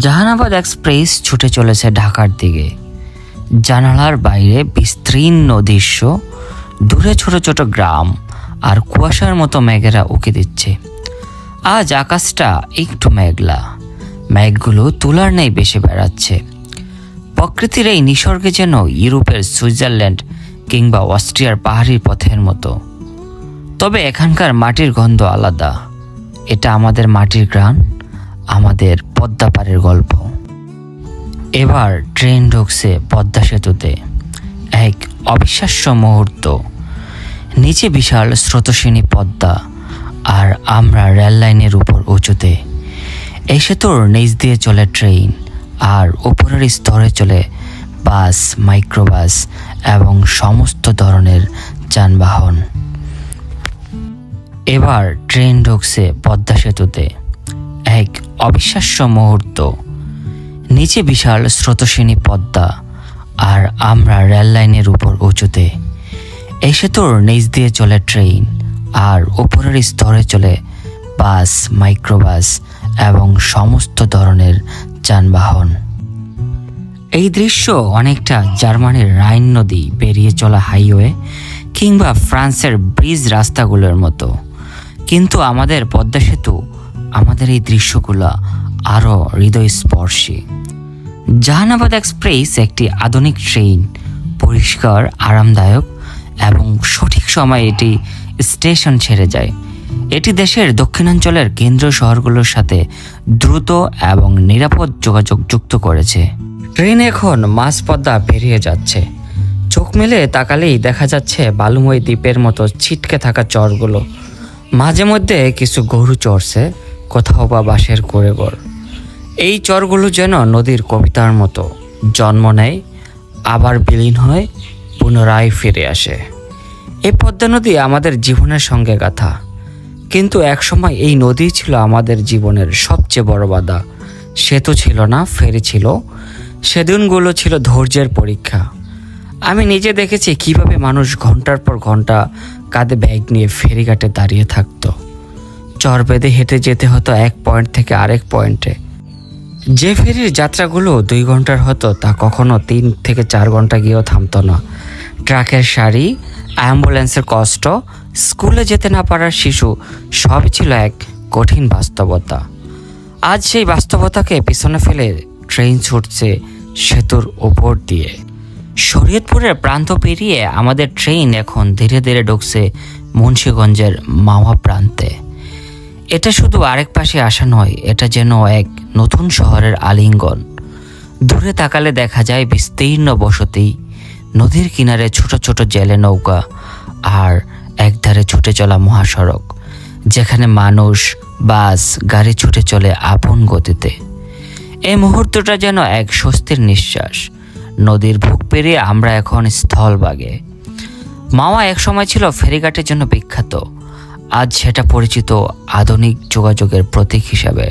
Jehanabad express ছুটে চলেছে ঢাকার দিকে। জানালার বাইরে বিস্তীর্ণ দৃশ্য, দূরে ছোট ছোট গ্রাম আর কুয়াশার মতো মেঘেরা উঁকি দিচ্ছে। আজ আকাশটা একটু মেঘলা, মেঘগুলো তুলার নেই বেশি বেড়াচ্ছে। প্রকৃতির এই নিসর্গে যেন ইউরোপের সুইজারল্যান্ড কিংবা অস্ট্রিয়ার পাহাড়ি পথের মতো। তবে এখানকার মাটির গন্ধ আলাদা। এটা আমাদের মাটির গ্রাম, আমাদের পদ্মা পাড়ের গল্প। এবার ট্রেন ঢুকছে পদ্মা সেতুতে। এক অবিশ্বাস্য মুহূর্ত। নিচে বিশাল স্রোতস্বিনী পদ্মা, আর আমরা রেল লাইনের উপর উঁচুতে। এই সেতুর নিচ দিয়ে চলে ট্রেন, আর উপরের স্তরে চলে বাস, মাইক্রোবাস এবং সমস্ত ধরনের যানবাহন। এবার ট্রেন ঢুকছে পদ্মা সেতুতে। এক অবিশ্বাস্য মুহূর্ত। নিচে বিশাল স্রোতস্বিনী পদ্মা, আর আমরা রেল লাইনের উপর উঁচুতে। এই সেতুর নিচ দিয়ে চলে ট্রেন, আর উপরের স্তরে চলে বাস, মাইক্রোবাস এবং সমস্ত ধরনের যানবাহন। এই দৃশ্য অনেকটা জার্মানির রাইন নদী পেরিয়ে চলা হাইওয়ে কিংবা ফ্রান্সের ব্রিজ রাস্তাগুলোর মতো। কিন্তু আমাদের পদ্মা সেতু, আমাদের এই দৃশ্যগুলো আরও হৃদয়স্পর্শী। জাহানাবাদ এক্সপ্রেস একটি আধুনিক ট্রেন, পরিষ্কার, আরামদায়ক এবং সঠিক সময়ে এটি স্টেশন ছেড়ে যায়। এটি দেশের দক্ষিণাঞ্চলের কেন্দ্রীয় শহরগুলোর সাথে দ্রুত এবং নিরাপদ যোগাযোগ যুক্ত করেছে। ট্রেন এখন মাঝ পদ্মা পেরিয়ে যাচ্ছে। চোখ মেলে তাকালেই দেখা যাচ্ছে বালুময় দ্বীপের মতো ছিটকে থাকা চরগুলো। মাঝে মধ্যে কিছু গরু চড়ছে, কোথাও বা বাঁশের কুঁড়েঘর। এই চরগুলো যেন নদীর কবিতার মতো, জন্ম নেয়, আবার বিলীন হয়, পুনরায় ফিরে আসে। এই পদ্মা নদী আমাদের জীবনের সঙ্গে গাথা। কিন্তু একসময় এই নদী ছিল আমাদের জীবনের সবচেয়ে বড় বাধা। সেতু ছিল না, ফেরি ছিল। সেদিনগুলো ছিল ধৈর্যের পরীক্ষা। আমি নিজে দেখেছি কিভাবে মানুষ ঘন্টার পর ঘন্টা কাঁধে ব্যাগ নিয়ে ফেরিঘাটে দাঁড়িয়ে থাকতো। চর বেঁধে হেঁটে যেতে হতো এক পয়েন্ট থেকে আরেক পয়েন্টে। যে ফেরির যাত্রাগুলো 2 ঘন্টার হতো, তা কখনো 3 থেকে 4 ঘন্টা গিয়েও থামতো না। ট্রাকের সারি, অ্যাম্বুলেন্সের কষ্ট, স্কুলে যেতে না পারার শিশু, সবই ছিল এক কঠিন বাস্তবতা। আজ সেই বাস্তবতাকে পিছনে ফেলে ট্রেন ছুটছে সেতুর উপর দিয়ে। শরীয়তপুরের প্রান্ত পেরিয়ে আমাদের ট্রেন এখন ধীরে ধীরে ঢুকছে মুন্সিগঞ্জের মাওয়া প্রান্তে। এটা শুধু আরেক পাশে আসা নয়, এটা যেন এক নতুন শহরের আলিঙ্গন। দূরে তাকালে দেখা যায় বিস্তীর্ণ বসতি, নদীর কিনারে ছোট ছোট জেলে নৌকা, আর একধারে ছুটে চলা মহাসড়ক, যেখানে মানুষ, বাস, গাড়ি ছুটে চলে আপন গতিতে। এই মুহূর্তটা যেন এক স্বস্তির নিঃশ্বাস। নদীর বুক পেরিয়ে আমরা এখন স্থলভাগে। মাওয়া একসময় ছিল ফেরিঘাটের জন্য বিখ্যাত। আজ সেটা পরিচিত আধুনিক যোগাযোগের প্রতীক হিসাবে।